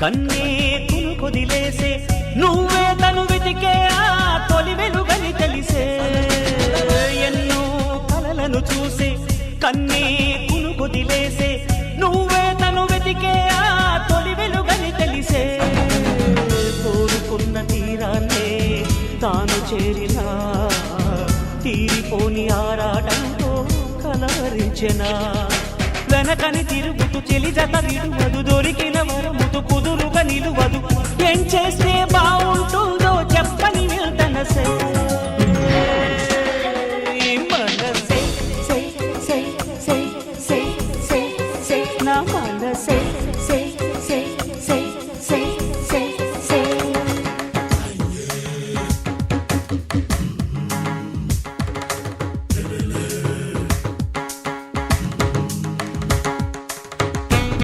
కన్నే కొదిలేసే నువ్వే తను వెతికే ఆ తొలి వెలుగని తెలిసే ఎన్నో కలలను చూసే కన్నే కొదిలేసే నువ్వే తను వెతికే ఆ తొలి వెలుగని తెలిసే కోరుకున్న తీరాన్నే తాను చేరినా తీరిపోని ఆరాటంతో కలవరించెనా వెనకని తిరుగుతూ చెలి జత విడువదు దొరికిన వరముతు కుదురుగా నిలువదు